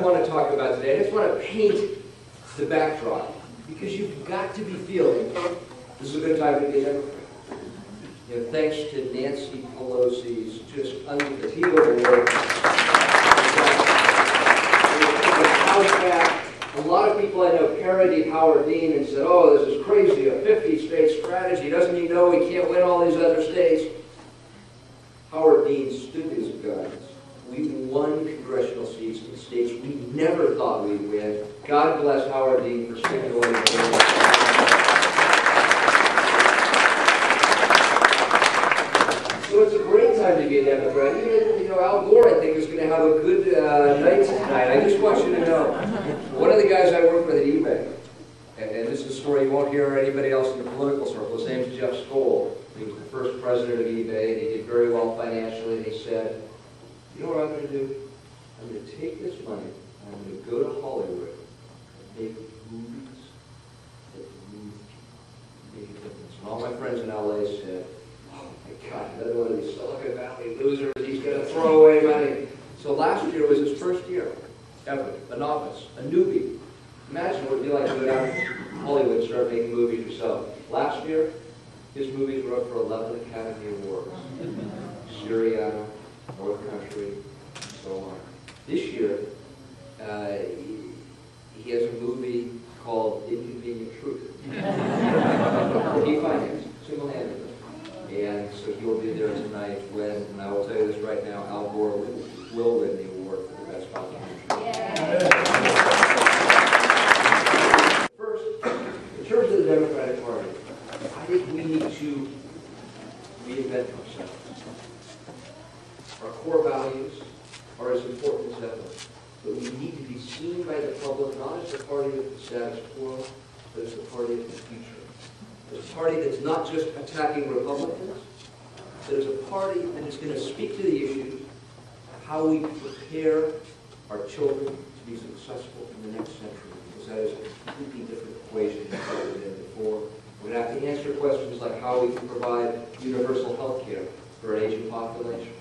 want to talk about today. I just want to paint the backdrop, because you've got to be feeling this is a good time to be a Democrat. You know, thanks to Nancy Pelosi's just unbelievable work. A lot of people I know parodied Howard Dean and said, oh, this is crazy, a 50-state strategy. Doesn't he know he can't win all these other states? Howard Dean stood his guns. We won congressional seats in states we never thought we'd win. God bless Howard Dean for sticking away with So it's a great time to be a Democrat. Even, you know, Al Gore, I think, is going to have a good night tonight. I just want you to know, one of the guys I work with at eBay, and this is a story you won't hear anybody else in the political circle, his name's Jeff Skoll. He was the first president of eBay, and he did very well financially, and he said, you know what I'm going to do? I'm going to take this money, and I'm going to go to Hollywood and make movies that move people, make a difference. And all my friends in LA said, oh my God, another one of these Silicon Valley losers, he's going to throw away money. So last year was his first year ever, a novice, a newbie. Imagine what it would be like to go down to Hollywood and start making movies yourself. Last year, his movies were up for 11 Academy Awards. Syriana, North Country, and so on. This year, he has a movie called Inconvenient Truth. He financed, single-handedly. And so he'll be there tonight when, and I will tell you this right now, Al Gore will win the award for the best documentary. First, in terms of the Democratic Party, I think we need to reinvent ourselves. Our core values are as important as ever, but we need to be seen by the public not as the party of the status quo, but as the party of the future. As a party that's not just attacking Republicans, but as a party that is going to speak to the issues of how we prepare our children to be successful in the next century, because that is a completely different equation than what we did before. We're going to have to answer questions like how we can provide universal health care for an aging population.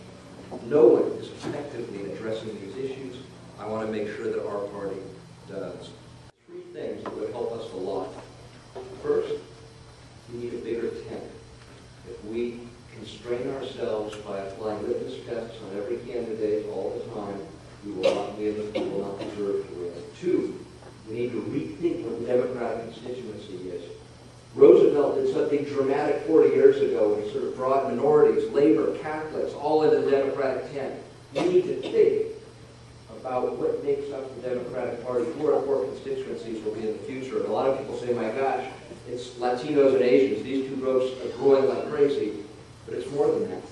No one is effectively addressing these issues. I want to make sure that our party does. Three things that would help us a lot. First, we need a bigger tent. If we constrain ourselves by applying litmus tests on every candidate all the time, we will not win, we will not deserve to win. Two, we need to rethink what the Democratic constituency is. Roosevelt did something dramatic 40 years ago when he sort of brought minorities, labor, Catholics, all into the Democratic tent. We need to think about what makes up the Democratic Party, who our core constituencies will be in the future. And a lot of people say, my gosh, it's Latinos and Asians. These two groups are growing like crazy. But it's more than that.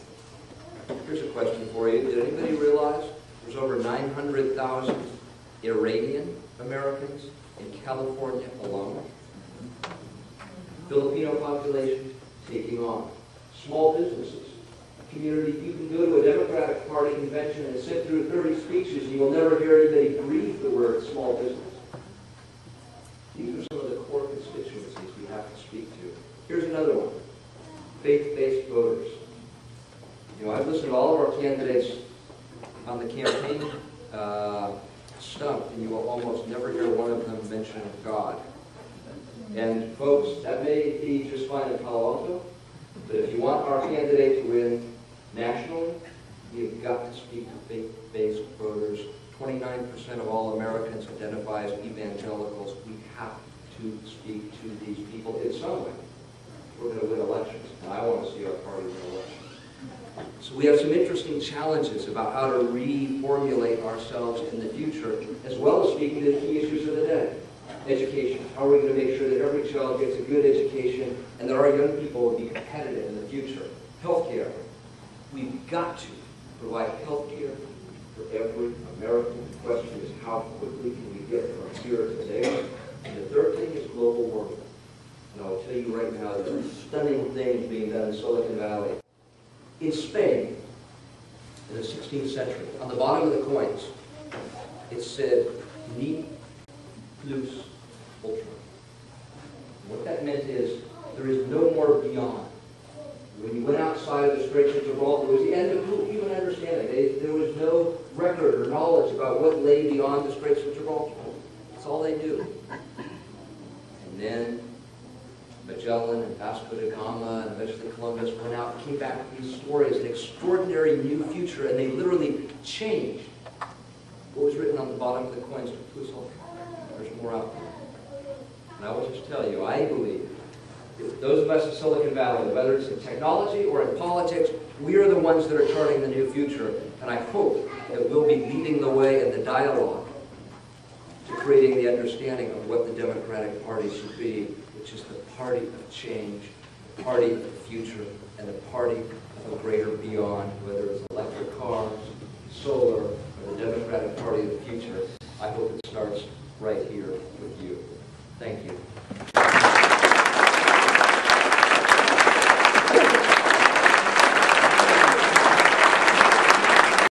Here's a question for you. Did anybody realize there's over 900,000 Iranian Americans in California alone? Filipino population taking on. Small businesses. Community, you can go to a Democratic Party convention and sit through 30 speeches and you will never hear anybody breathe the word small business. These are some of the core constituencies we have to speak to. Here's another one. Faith-based voters. You know, I've listened to all of our candidates on the campaign stump, and you will almost never hear one of them mention God. And folks, that may be just fine in Palo Alto, but if you want our candidate to win nationally, you've got to speak to faith-based voters. 29% of all Americans identify as evangelicals. We have to speak to these people in some way. We're going to win elections, and I want to see our party win elections. So we have some interesting challenges about how to reformulate ourselves in the future, as well as speaking to the key issues of the day. Education. How are we going to make sure that every child gets a good education and that our young people will be competitive in the future? Healthcare. We've got to provide healthcare for every American. The question is, how quickly can we get from here to there? And the third thing is global warming. And I'll tell you right now, there are stunning things being done in Silicon Valley. In Spain, in the 16th century, on the bottom of the coins, it said, ni plus ultra. What that meant is, there is no more beyond. When you went outside of the Straits of Gibraltar, it was the end of human understanding. There was no record or knowledge about what lay beyond the Straits of of Gibraltar. That's all they knew. And then Magellan and Vasco da Gama and eventually Columbus went out and came back with these stories, an extraordinary new future, and they literally changed what was written on the bottom of the coins to Pluto. There's more out there. And I will just tell you, I believe that those of us in Silicon Valley, whether it's in technology or in politics, we are the ones that are charting the new future. And I hope that we'll be leading the way in the dialogue to creating the understanding of what the Democratic Party should be, which is the party of change, the party of the future, and the party of a greater beyond, whether it's electric cars, solar, or the Democratic Party of the future. I hope it starts right here with you.